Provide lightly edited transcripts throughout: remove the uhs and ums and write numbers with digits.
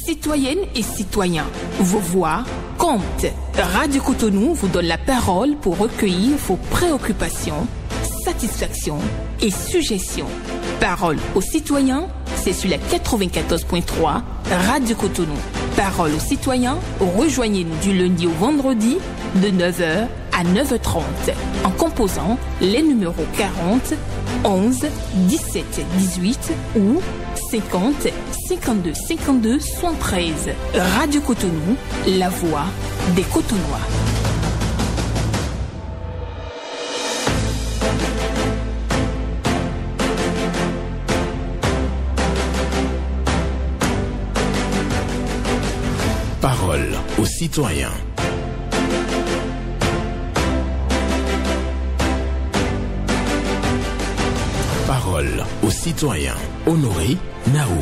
Citoyennes et citoyens, vos voix comptent. Radio Cotonou vous donne la parole pour recueillir vos préoccupations, satisfactions et suggestions. Parole aux citoyens, c'est sur la 94.3 Radio Cotonou. Parole aux citoyens, rejoignez-nous du lundi au vendredi de 9h à 9h30 en composant les numéros 40 11 17 18 ou 50 52 52 73. Radio Cotonou, la voix des Cotonois. Parole aux citoyens. Parole aux citoyens. Honoré Naoum.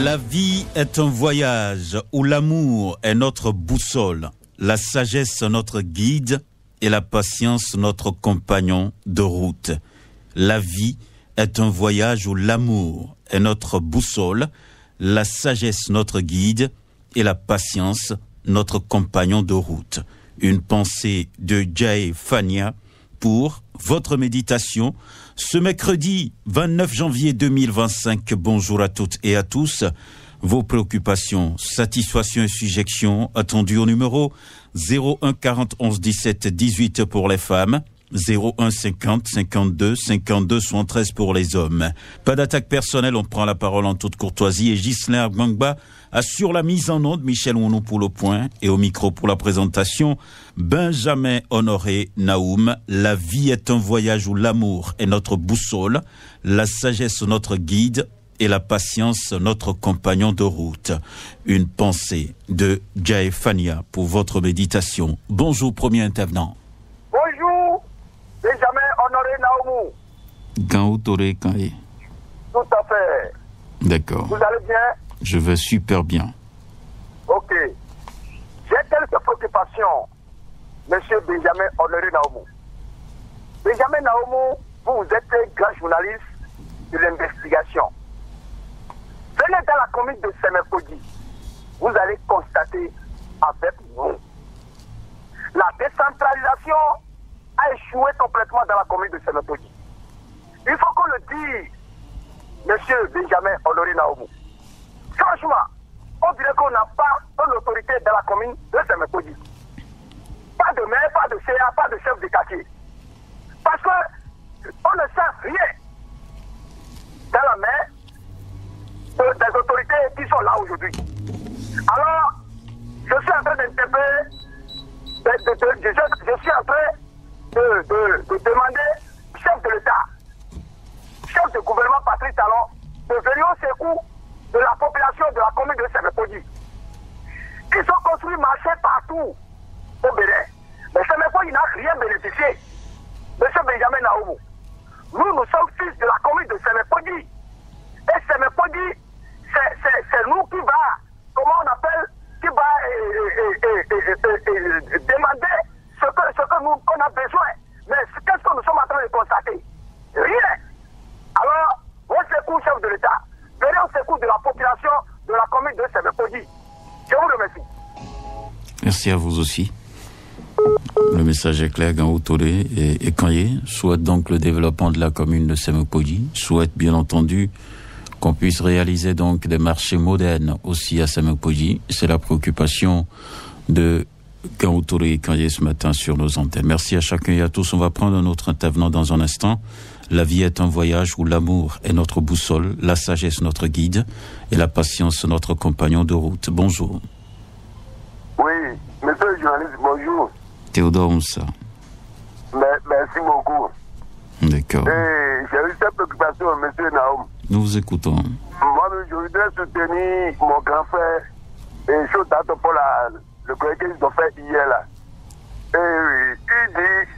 La vie est un voyage où l'amour est notre boussole, la sagesse notre guide et la patience notre compagnon de route. La vie est un voyage où l'amour est notre boussole, la sagesse notre guide et la patience notre compagnon de route. Une pensée de Jai Fania pour votre méditation ce mercredi 29 janvier 2025. Bonjour à toutes et à tous. Vos préoccupations, satisfactions et suggestions attendues au numéro 01 40 11 17 18 pour les femmes, 01 50 52 52 73 pour les hommes. Pas d'attaque personnelle, on prend la parole en toute courtoisie et Ghislain Argbangba assure la mise en onde, Michel Ounou pour le point et au micro pour la présentation, Benjamin Honoré Naoum. La vie est un voyage où l'amour est notre boussole, la sagesse notre guide et la patience notre compagnon de route. Une pensée de Jai Fania pour votre méditation. Bonjour premier intervenant. Bonjour, Benjamin Honoré Naoumou. Gaoutoré Kaye. Tout à fait. D'accord. Vous allez bien? Je vais super bien. Ok. J'ai quelques préoccupations, monsieur Benjamin Honoré Naoumou. Benjamin Naoumou, vous êtes un grand journaliste de l'investigation. Venez dans la commune de Sémépodi. Vous allez constater avec nous. La décentralisation a échoué complètement dans la commune de Sémépodi. Il faut qu'on le dise, monsieur Benjamin Honoré Naoumou. Franchement, on dirait qu'on n'a pas une autorité dans la commune de Sémépodi. Pas de maire, pas de CA, pas de chef de quartier. Parce qu'on ne sait rien dans la main des autorités qui sont là aujourd'hui. Alors, je suis en train d'interpeller, je suis en train de demander au chef de l'État, chef de gouvernement Patrice Talon, de venir au secours de la population de la commune de Sémépodi. Ils ont construit marché partout au Bénin. Mais Sémépodi n'a rien bénéficié. Monsieur Benjamin Naoumou, nous sommes fils de la commune de Sémépodi. Et Sémépodi, c'est nous qui va, comment on appelle, qui va demander ce que nous qu'on a besoin. Mais qu'est-ce que nous sommes en train de constater? Rien. Alors, au secours, chef de l'État, venez au secours de la population de la commune de Sémépodi. Je vous remercie. Merci à vous aussi. Le message est clair, Gaoutoré et Kanye souhaite donc le développement de la commune de Sémépodi, souhaite bien entendu qu'on puisse réaliser donc des marchés modernes aussi à Sémépodi. C'est la préoccupation de Gaoutoré et Kanye ce matin sur nos antennes. Merci à chacun et à tous. On va prendre un autre intervenant dans un instant. La vie est un voyage où l'amour est notre boussole, la sagesse notre guide et la patience notre compagnon de route. Bonjour. Oui, monsieur le journaliste, bonjour. Théodore Moussa. Merci beaucoup. D'accord. J'ai eu cette préoccupation, monsieur Naoum. Nous vous écoutons. Moi, je voudrais soutenir mon grand frère et chose date pour le collègue qu'ils ont fait hier là. Et il dit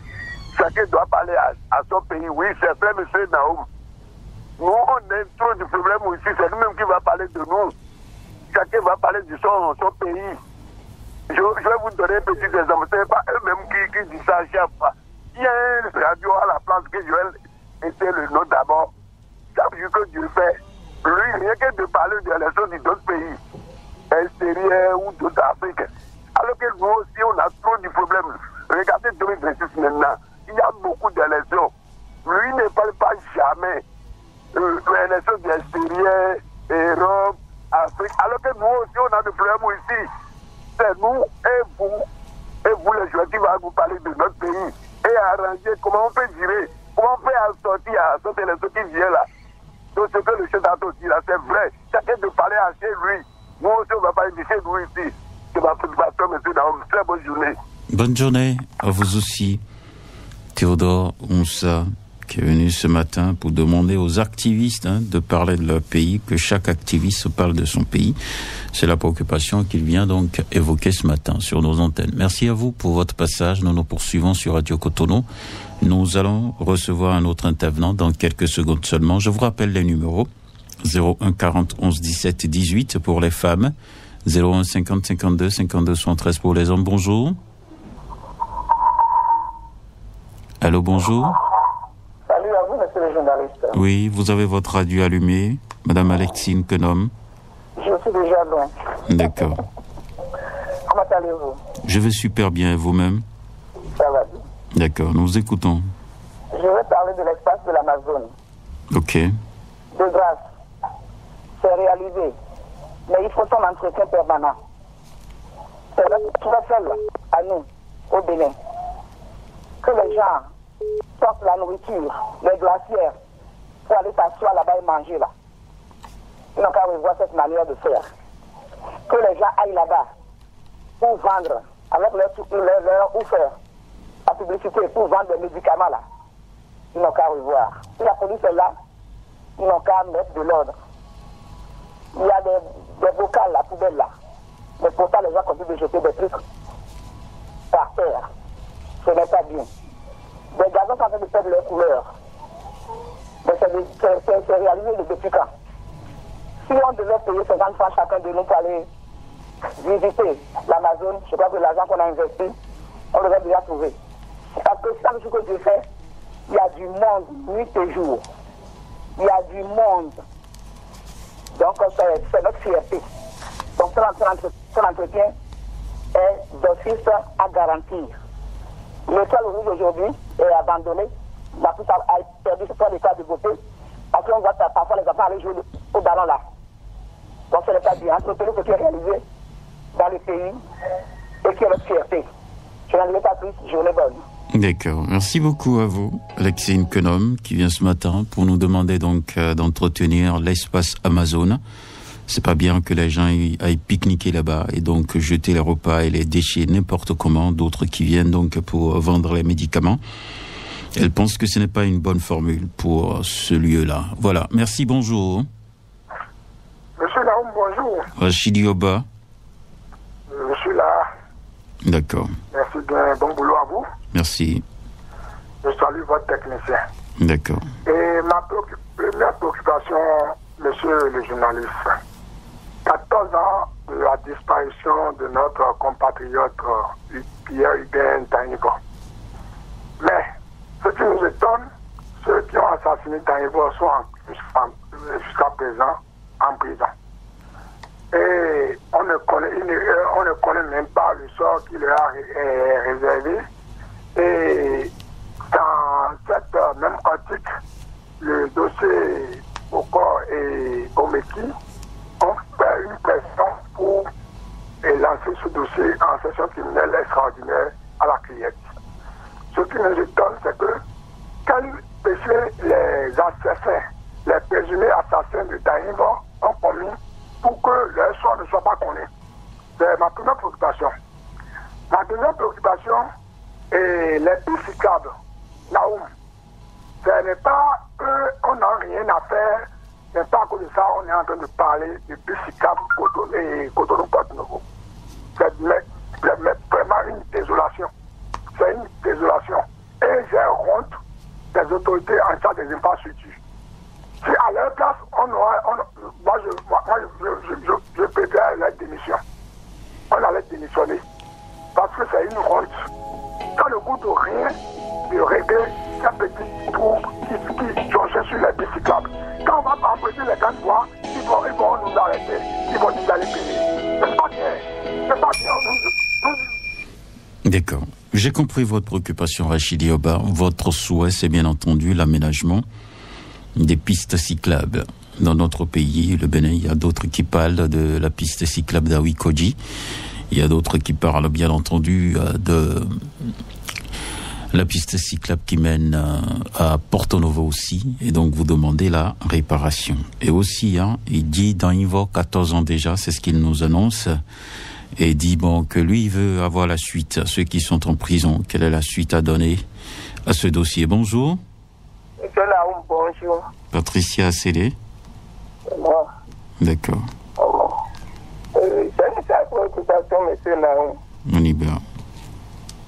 chacun doit parler à son pays. Oui, c'est vrai, monsieur Naoum. Nous, on est trop du problème ici, c'est nous-mêmes qui va parler de nous. Chacun va parler de son pays. Je vais vous donner un petit exemple. Ce n'est pas eux-mêmes qui disent ça à chaque fois. Il y a une radio à la place que Joël était le nom d'abord juge que Dieu fait, lui, rien que de parler de l'élection d'autres pays, extérieurs ou d'autres Afrique, alors que nous aussi, on a trop de problèmes. Regardez 2026 maintenant, il y a beaucoup d'élections. Lui ne parle pas jamais l'élection de l'extérieur, Europe, Afrique, alors que nous aussi, on a des problèmes ici. C'est nous et vous les joueurs qui vont vous parler de notre pays et arranger comment on peut gérer, comment on peut sortir à cette élection qui vient là. Donc ce que le chef d'État dit là, c'est vrai. Chacun de parler à chez lui. Nous aussi, on va parler de chez nous ici. C'est ma préoccupation, monsieur Naoum. Très bonne journée. Bonne journée à vous aussi. Théodore Onsa, qui est venu ce matin pour demander aux activistes de parler de leur pays, que chaque activiste parle de son pays. C'est la préoccupation qu'il vient donc évoquer ce matin sur nos antennes. Merci à vous pour votre passage. Nous nous poursuivons sur Radio Cotonou. Nous allons recevoir un autre intervenant dans quelques secondes seulement. Je vous rappelle les numéros. 01 40 11 17 18 pour les femmes. 01 50 52 52 73 pour les hommes. Bonjour. Allô, bonjour. Salut à vous, monsieur le journaliste. Oui, vous avez votre radio allumée, Madame Alexine Kenom. Je suis déjà loin. D'accord. Comment allez-vous? Je vais super bien, et vous-même? Ça va bien. D'accord, nous vous écoutons. Je vais parler de l'espace de l'Amazone. Ok. De grâce, c'est réalisé, mais il faut son entretien permanent. C'est tout à fait à nous, au Bénin, que les gens sortent la nourriture, les glacières, pour aller s'asseoir là-bas et manger là. Ils n'ont qu'à revoir cette manière de faire. Que les gens aillent là-bas pour vendre, avec leur ou faire la publicité, pour vendre des médicaments là. Ils n'ont qu'à revoir. Si la police est là, ils n'ont qu'à mettre de l'ordre. Il y a des bocals, la poubelle là. Mais pourtant, les gens continuent de jeter des trucs par terre. Ce n'est pas bien. Des gazons sont en train de perdre leur couleur. Mais c'est réalisé depuis quand? Si on devait payer 50 francs chacun de nous pour aller visiter l'Amazone, je crois que l'argent qu'on a investi, on devrait déjà trouver. Parce que chaque jour que Dieu fait, il y a du monde, nuit et jour. Il y a du monde. Donc, c'est notre fierté. Donc, son entretien est d'office à garantir. L'étoile rouge aujourd'hui est abandonnée. La pousse a perdu son état de beauté. Parce qu'on voit parfois les enfants aller jouer au ballon là. Donc, ce n'est pas bien. Entretenir ce qui est réalisé dans le pays et qui est notre fierté. Je n'en dirai pas plus. Journée bonne. D'accord. Merci beaucoup à vous, Alexine Kenom, qui vient ce matin pour nous demander donc d'entretenir l'espace Amazone. C'est pas bien que les gens aillent pique-niquer là-bas et donc jeter les repas et les déchets n'importe comment. D'autres qui viennent donc pour vendre les médicaments. Elle pense que ce n'est pas une bonne formule pour ce lieu-là. Voilà. Merci, bonjour. Monsieur Naoum, bonjour. Rachidi Oba. Je suis là. D'accord. Merci bien. Bon boulot à vous. Merci. Je salue votre technicien. D'accord. Et ma première préoccupation, monsieur le journaliste, 14 ans de la disparition de notre compatriote Pierre Hubert Taïbo. Mais ce qui nous étonne, ceux qui ont assassiné Taïbo sont jusqu'à présent en prison. Et on ne connaît même pas le sort qui leur a réservé. Et dans cette même article, le dossier Bokor et Omeki ont fait une pression pour lancer ce dossier en session criminelle extraordinaire à la Criette. Ce qui nous étonne, c'est que quel péché les assassins, les présumés assassins de Taïbo ont commis pour que leur sort ne soit pas connu. C'est ma première préoccupation. Ma deuxième préoccupation est les pistes cyclables. Naoum, ce n'est pas qu'on n'a rien à faire, ce n'est pas à cause de ça on est en train de parler de pistes cyclables et Cotonou-Porte-Novo. C'est vraiment une désolation. C'est une désolation. Et j'ai honte des autorités en charge des infrastructures. Si à leur place, je préfère la démission. On allait démissionner. Parce que c'est une honte. Ça ne coûte rien de régler ces petits trous qui jonchent sur les pistes cyclables. Quand on va pas empêcher les gars de voir, ils vont nous arrêter, ils vont nous aller payer. C'est pas bien. D'accord. J'ai compris votre préoccupation, Rachidi Oba. Votre souhait, c'est bien entendu l'aménagement des pistes cyclables. Dans notre pays, le Bénin, il y a d'autres qui parlent de la piste cyclable d'Awikoji. Il y a d'autres qui parlent, bien entendu, de la piste cyclable qui mène à Porto Novo aussi. Et donc, vous demandez la réparation. Et aussi, il dit dans Ivo, 14 ans déjà, c'est ce qu'il nous annonce. Et dit que lui, il veut avoir la suite à ceux qui sont en prison. Quelle est la suite à donner à ce dossier? Bonjour. Monsieur Naoum, bonjour. Patricia Assélé. C'est moi. D'accord. C'est une certaine préoccupation, monsieur Naoum. On y va.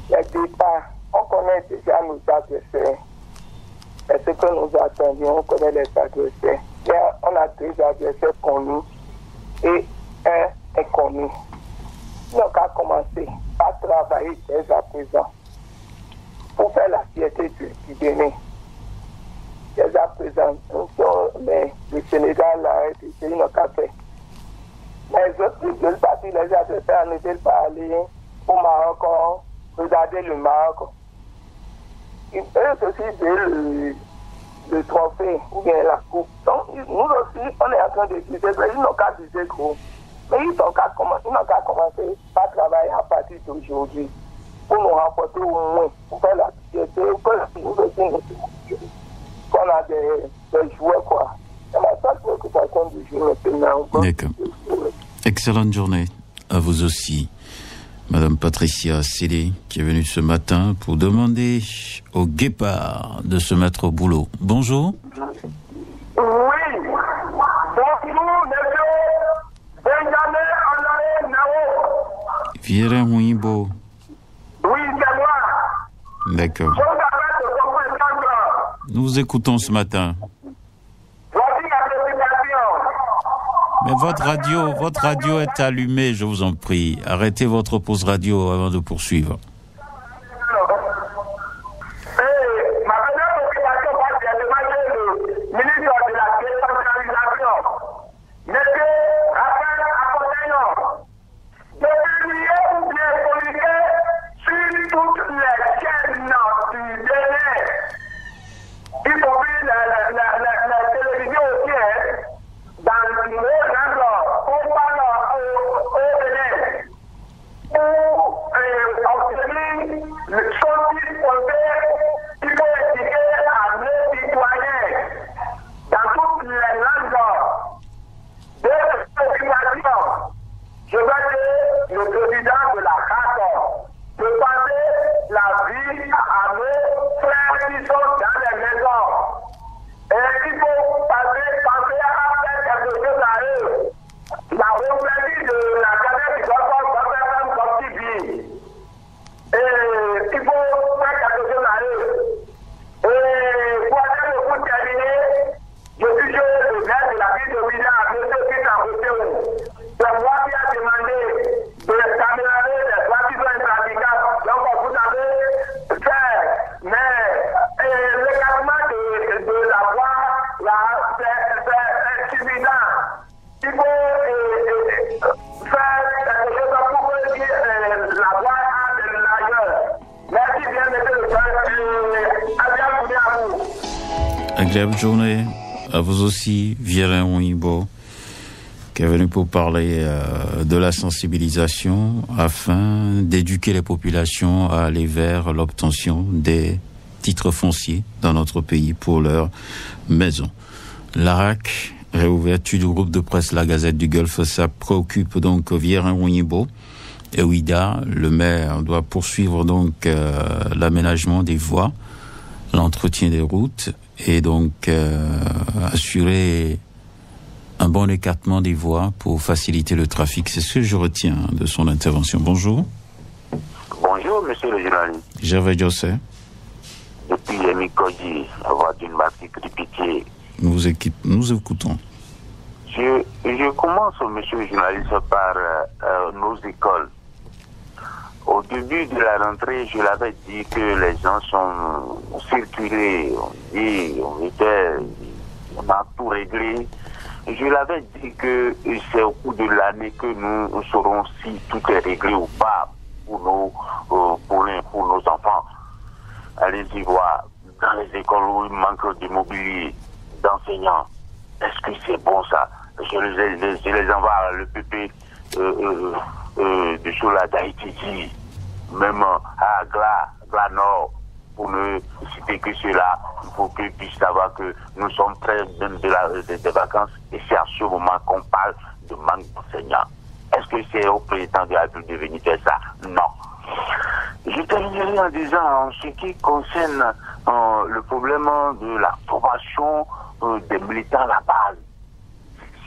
Les départs, on connaît déjà nos adversaires. Et ce que nous attendions, on connaît les adversaires. On a 2 adversaires connus et un inconnu. Donc, à commencer à travailler dès à présent pour faire la fierté du Bénin. Dès à présent, le Sénégal a été une café. Les autres, les adversaires ne veulent pas aller au Maroc, regarder le Maroc. Ils peuvent aussi le trophée ou bien la coupe. Donc, nous aussi, on est en train de viser, ils n'ont qu'à viser gros. Mais ils n'ont qu'à commencer à travailler à partir d'aujourd'hui pour nous remporter au moins, pour faire la fierté, pour nous aussi qu'on a des joueurs, quoi. C'est la seule préoccupation du jour maintenant. D'accord. Excellente journée à vous aussi, Madame Patricia Sélé, qui est venue ce matin pour demander aux guépards de se mettre au boulot. Bonjour. Oui. Bonjour, monsieur. Benjamin Honoré Nao. Viera Mouimbo. Oui, c'est moi. D'accord. Je vous appelle de comprendre. Nous vous écoutons ce matin. Voici la préoccupation. Mais votre radio est allumée, je vous en prie. Arrêtez votre pause radio avant de poursuivre. Ma première préoccupation va directement chez le ministre de la décentralisation. Monsieur Raphaël Apollon, de publier ou bien communiquer sur toutes les chaînes du Bénin, y compris la télévision aussi, dans le monde, on parle au Bénin, pour obtenir le sortie complet qui peut indiquer à nos citoyens dans toutes les langues. De préoccupation, je vais dire le président de la CAF de passer la vie à nos frères qui sont dans les maisons. Et il faut penser à faire quelque chose à eux. La représentation de la cadette du Golfe comme TV. Et il faut faire quelque chose à eux. Et pour aller le coup terminé, je suis le maire de la ville de William, M. Peter Rousseau. C'est moi qui a demandé de s'améliorer les voies qui sont impraticables. Donc, vous avez fait, mais le carrément de la voie, là, c'est insuffisant. Il faut faire quelque chose pour que la voie aille ailleurs. Merci bien, monsieur le président. À vous. Agréable journée à vous aussi, Viera Mouimbo, qui est venu pour parler de la sensibilisation afin d'éduquer les populations à aller vers l'obtention des titres fonciers dans notre pays pour leur maison. L'ARAC, réouverture du groupe de presse La Gazette du Golfe, ça préoccupe donc Viera Mouimbo. Et Ouida, le maire, doit poursuivre donc l'aménagement des voies, l'entretien des routes et donc assurer un bon écartement des voies pour faciliter le trafic. C'est ce que je retiens de son intervention. Bonjour. Bonjour, monsieur le journaliste. Gervais José. Depuis Yemikoji, la voix d'une matrice de pitié. Nous écoutons. Je commence, monsieur le journaliste, par nos écoles. Au début de la rentrée, je l'avais dit que les gens sont circulés, on était forcément tout régler. Je l'avais dit que c'est au cours de l'année que nous saurons si tout est réglé ou pas pour nos enfants. Allez-y voir, dans les écoles où il manque de mobilier, d'enseignants, est-ce que c'est bon ça? Je les envoie le PP de Chola d'Haïti, même à Gla Nord, pour ne citer que cela, il faut qu'ils puissent savoir que nous sommes près des vacances et c'est à ce moment qu'on parle de manque d'enseignants. Est-ce que c'est au président de la République de venir faire ça? Non. Je terminerai en disant, en ce qui concerne le problème de la formation des militants à la base,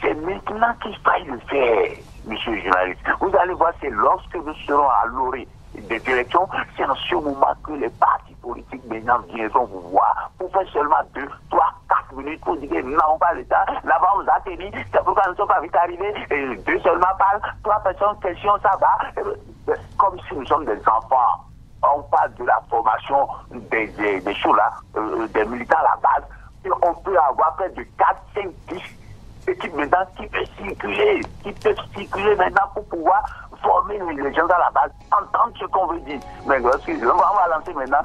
c'est maintenant qu'il faille le faire, monsieur le journaliste. Vous allez voir, c'est lorsque nous serons à l'orée des élections, c'est en ce moment que les partis politiques maintenant viendront vous voir pour faire seulement 2, 3, 4 minutes pour dire que nous n'avons pas l'État, là-bas on nous a tenu, c'est pourquoi nous ne sommes pas vite arrivés, et 2 seulement parlent, 3 personnes, question, ça va, comme si nous sommes des enfants. On parle de la formation des choses là, des militants à la base, et on peut avoir près de 4, 5, 10 équipes maintenant qui peuvent circuler maintenant pour pouvoir former les gens à la base, entendre ce qu'on veut dire. Mais on va lancer maintenant,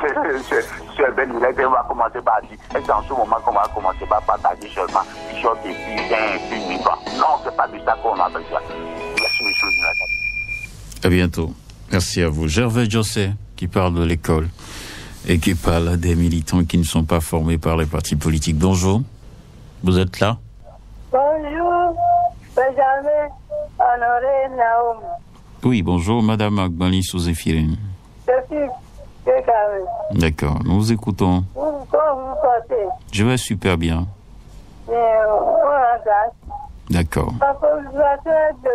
c'est Ben Oulek, on va commencer par dire, et c'est en ce moment qu'on va commencer par partager seulement t-shirt et puis micro. Non, c'est pas de ça qu'on a besoin. Merci, monsieur le directeur. À bientôt. Merci à vous. Gervais Jossé, qui parle de l'école et qui parle des militants qui ne sont pas formés par les partis politiques. Bonjour. Vous êtes là? Bonjour, Benjamin Honoré Naoum. Oui, bonjour, Madame Agbali Souzéphirine. Je suis Bégamé. D'accord, nous vous écoutons. Comment vous portez? Je vais super bien. On engage. D'accord. Parce que vous êtes de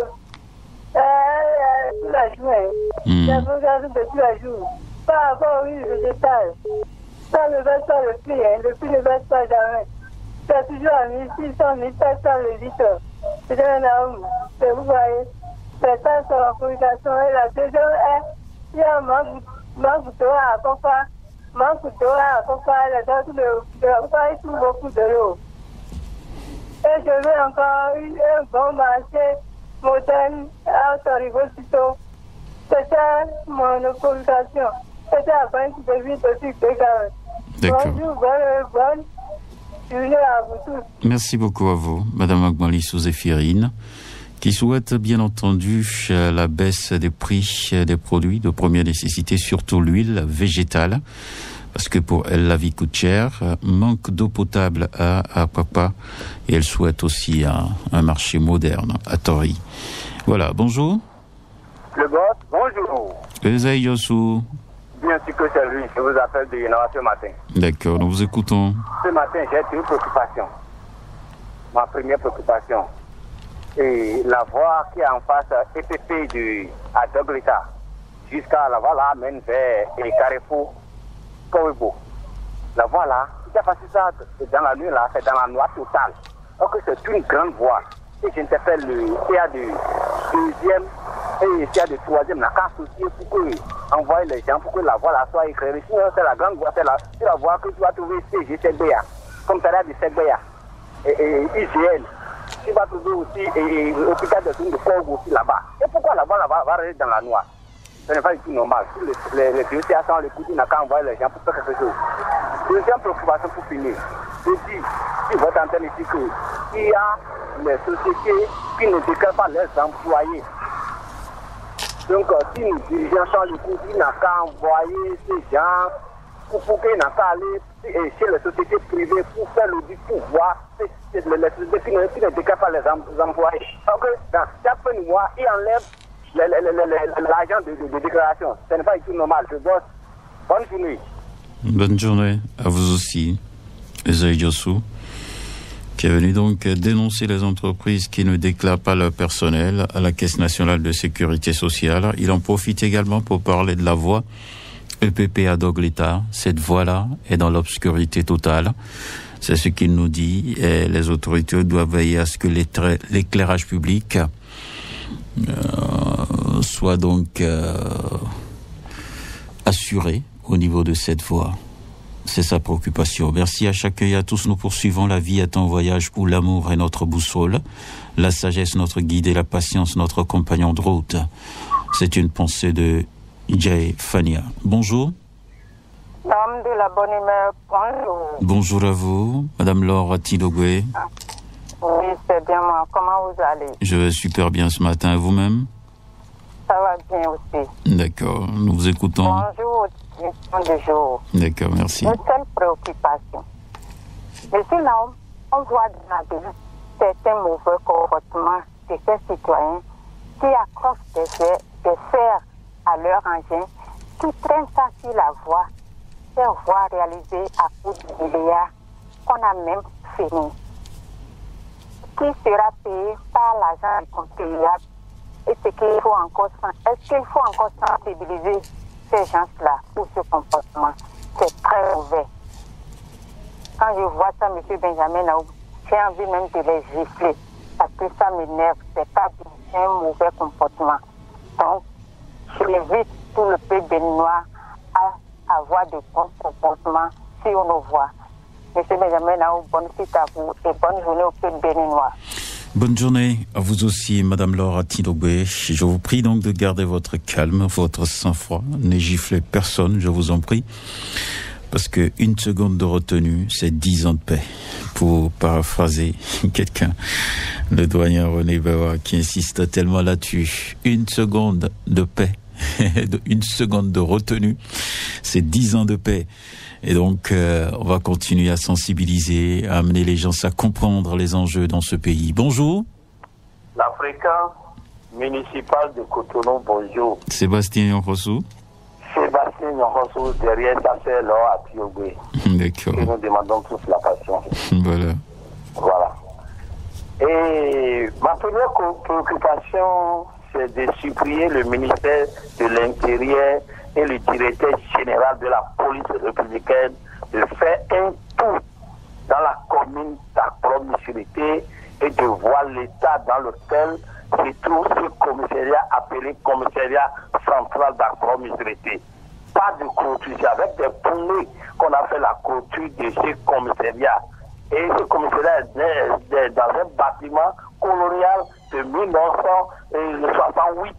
tout la journée. Je regarde de tout la journée. Par rapport au végétal. Ça ne baisse pas le prix ne baisse pas jamais. C'est toujours à 1600, 1700 le litre. C'est un homme. Vous voyez, c'est ça sur la communication. Et la deuxième est, il y a un manque d'eau à Copa. Les autres de Copa, ils trouvent beaucoup de l'eau. Et je veux encore un bon marché moderne à Autorivosito. C'est ça mon communication. C'est la banque de vie aussi que D'accord. Bonjour, bonne. Merci beaucoup à vous, Madame Agbali Souzéphirine, qui souhaite bien entendu la baisse des prix des produits de première nécessité, surtout l'huile végétale, parce que pour elle, la vie coûte cher, manque d'eau potable à Papa, et elle souhaite aussi un marché moderne à Tori. Voilà, bonjour. Le boss, bonjour. Ezaï Yossou. Bien sûr que c'est lui, je vous appelle de Yénawa ce matin. D'accord, nous vous écoutons. Ce matin, j'ai une préoccupation. Ma première préoccupation. Et la voie qui est en face EPP à Doglita, jusqu'à la voie là, mène vers Carrefour, Kouibo. La voie là, si tu fait ça dans la nuit là, c'est dans la noix totale. Donc c'est une grande voie. Et j'interpelle le CA de deuxième et CA de troisième, la carte aussi pour envoyer les gens pour que la voie là soit éclairée. Sinon, c'est la grande voie, c'est la voie que tu vas trouver CGCBA, comme ça là de CGBA, et IGN. Tu vas trouver aussi l'hôpital de Toun de Corgo aussi là-bas. Et pourquoi la voie là va rester dans la noire? Ce n'est pas du tout normal. Si les deux CA sont les coups, il n'a qu'à envoyer les gens pour faire quelque chose. Deuxième préoccupation pour finir. Je dis, si votre antenne ici, qu'il y a les sociétés qui ne déclarent pas leurs employés. Donc, si nos dirigeants changent le coup, il n'a qu'à envoyer ces gens pour qu'ils n'ont qu'à aller chez les sociétés privées pour faire l'audit, pour voir les sociétés qui ne déclarent pas les employés. Donc, dans chaque fin de mois, ils enlèvent l'argent de déclaration. Ce n'est pas du tout normal. Je bosse. Bonne journée. Bonne journée à vous aussi, Ezaï Yossou, qui est venu donc dénoncer les entreprises qui ne déclarent pas leur personnel à la Caisse nationale de sécurité sociale. Il en profite également pour parler de la voie EPP à Doglita. Cette voie-là est dans l'obscurité totale. C'est ce qu'il nous dit. Et les autorités doivent veiller à ce que l'éclairage public soit donc assuré au niveau de cette voie. C'est sa préoccupation. Merci à chacun et à tous. Nous poursuivons. La vie est un voyage où l'amour est notre boussole, la sagesse notre guide et la patience notre compagnon de route. C'est une pensée de Jay Fania. Bonjour. Dame de la bonne humeur, bonjour. Bonjour à vous, Madame Laure Tidogwe. Oui, c'est bien moi. Comment vous allez? Je vais super bien ce matin. Et vous-même? Ça va bien aussi. D'accord. Nous vous écoutons. Bonjour, question du jour. D'accord, merci. Une seule préoccupation. Monsieur Naum, on voit dans la ville certains mauvais comportements de ces citoyens qui accrochent des fers à leur engin, qui traînent ça sur la voie, des voies réalisées à coup de milliards qu'on a même fini. Qui sera payé par l'argent du contribuable? Est-ce qu'il faut encore sensibiliser ces gens-là pour ce comportement? C'est très mauvais. Quand je vois ça, M. Benjamin Naoum, j'ai envie même de les gifler parce que ça m'énerve. C'est pas un mauvais comportement. Donc, j'invite tout le peuple béninois à avoir de bons comportements sur nos voies. M. Benjamin Naoum, bonne suite à vous et bonne journée au peuple béninois. Bonne journée à vous aussi, Madame Laura Tidogwe. Je vous prie donc de garder votre calme, votre sang-froid. Ne giflez personne, je vous en prie. Parce que une seconde de retenue, c'est 10 ans de paix. Pour paraphraser quelqu'un, le doyen René Bawa qui insiste tellement là-dessus. Une seconde de paix, une seconde de retenue, c'est 10 ans de paix. Et donc, on va continuer à sensibiliser, à amener les gens à comprendre les enjeux dans ce pays. Bonjour. La fréquence municipale de Cotonou, bonjour. Sébastien Yonrossou. Sébastien Yonrossou, derrière ça, c'est là à Tiogwe. D'accord. Et nous demandons tous la patience. Voilà. Et ma première préoccupation, c'est de supprimer le ministère de l'Intérieur et le directeur général de la police républicaine de faire un tour dans la commune d'Akrom-Michirité et de voir l'état dans lequel se trouve ce commissariat appelé commissariat central d'Akrom-Michirité. Pas de clôture, c'est avec des poulets qu'on a fait la clôture de ce commissariat. Et ce commissariat est dans un bâtiment colonial de 1968.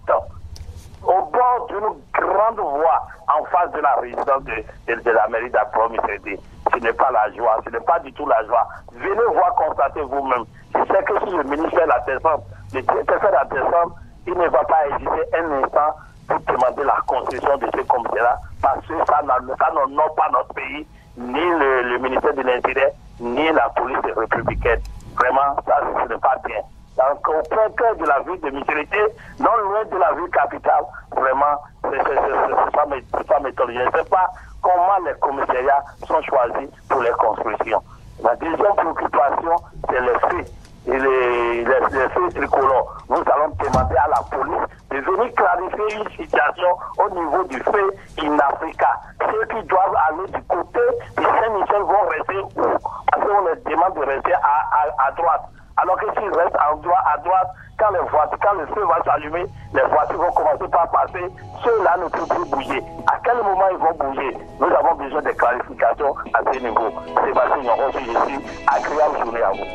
Au bord d'une grande voie en face de la résidence de la mairie d'Akrom-Michirité. Ce n'est pas la joie, ce n'est pas du tout la joie. Venez voir, constater vous-même. Je sais que si le ministre fait la descente, le directeur fait la descente, il ne va pas hésiter un instant pour demander la construction de ce commissariat parce que ça n'honore pas notre pays, ni le ministère de l'Intérieur, ni la police républicaine. Vraiment, ça, ce n'est pas bien. Donc, au plein cœur de la ville de Michirité, non loin de la ville capitale, vraiment, ça m'étonne. Je ne sais pas comment les commissariats sont choisis pour les constructions. La deuxième préoccupation, c'est les faits. Et les faits tricolores. Nous allons demander à la police de venir clarifier une situation au niveau du fait in Africa. Ceux qui doivent aller du côté de Saint-Michel vont rester où? Parce qu'on les demande de rester à droite. Alors que s'ils restent à droite, quand le feu va s'allumer, les voitures vont commencer par passer. Ceux-là ne peuvent plus bouger. À quel moment ils vont bouger? Nous avons besoin de clarifications à ce niveau. Sébastien Yonrossou, je suis agréable journée à vous.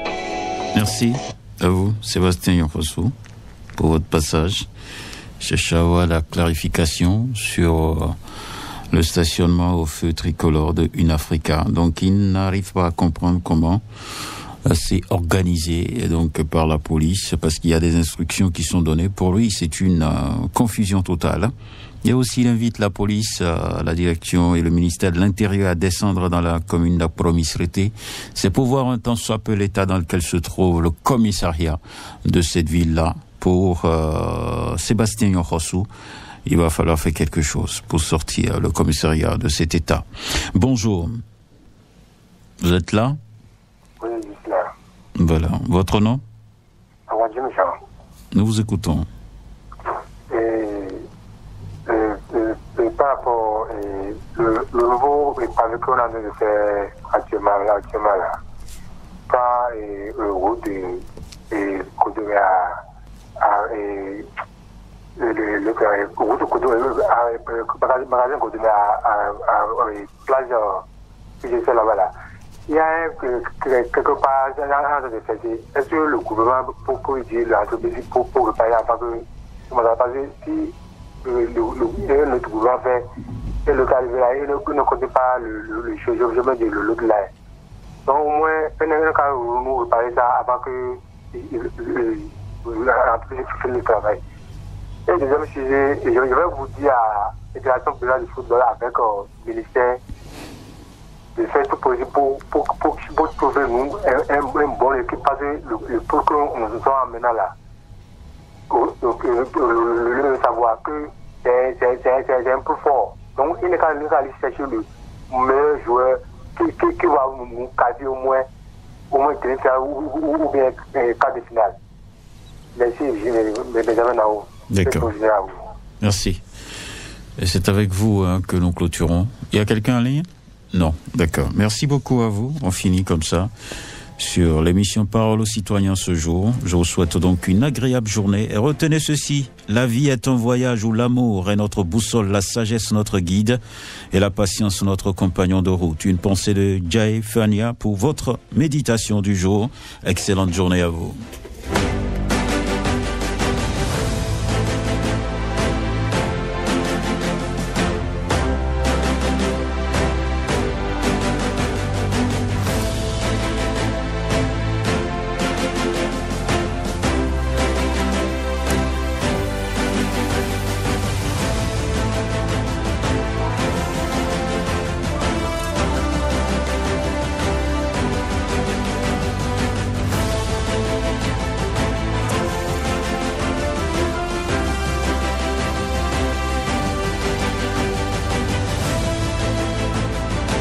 Merci à vous, Sébastien Yonrossou, pour votre passage. Cherche à avoir la clarification sur le stationnement au feu tricolore de Unafrica. Donc, il n'arrive pas à comprendre comment c'est organisé donc par la police parce qu'il y a des instructions qui sont données. Pour lui, c'est une confusion totale. Il aussi invite la police, la direction et le ministère de l'Intérieur à descendre dans la commune d'Akrom-Michirité. C'est pour voir un temps soit peu l'état dans lequel se trouve le commissariat de cette ville-là. Pour Sébastien Yonrossou, il va falloir faire quelque chose pour sortir le commissariat de cet état. Bonjour. Vous êtes là? Oui, je suis là. Voilà. Votre nom? Nous vous écoutons. Par rapport le nouveau pavé qu'on a de faire actuellement là, quand le route de Cotonou le route de Cotonou magasin Cotonou à plage que je sais là-bas là. Il y a quelque part, est-ce que le gouvernement, pour dire l'entreprise, pour réparer avant que, parce que si notre gouvernement fait, et le cas là, il ne connaît pas le changement de l'autre là. Donc au moins, un cas où nous réparer ça avant que l'entreprise finisse le travail. Et deuxième sujet, je vais vous dire à l'Intégration Fédérale du football avec le ministère de faire tout possible pour trouver nous un bon équipe parce que le pour que nous nous sommes maintenant là. Donc, le savoir que c'est un peu fort. Donc, il n'est qu'à aller chercher le meilleur joueur qui va nous caser au moins demi-finale ou bien quart de finale. Merci, Benjamin Nao. D'accord. Merci. Et c'est avec vous que nous clôturons. Il y a quelqu'un en ligne ? Non, d'accord. Merci beaucoup à vous. On finit comme ça sur l'émission Parole aux citoyens ce jour. Je vous souhaite donc une agréable journée. Et retenez ceci, la vie est un voyage où l'amour est notre boussole, la sagesse notre guide et la patience notre compagnon de route. Une pensée de Jay Fania pour votre méditation du jour. Excellente journée à vous.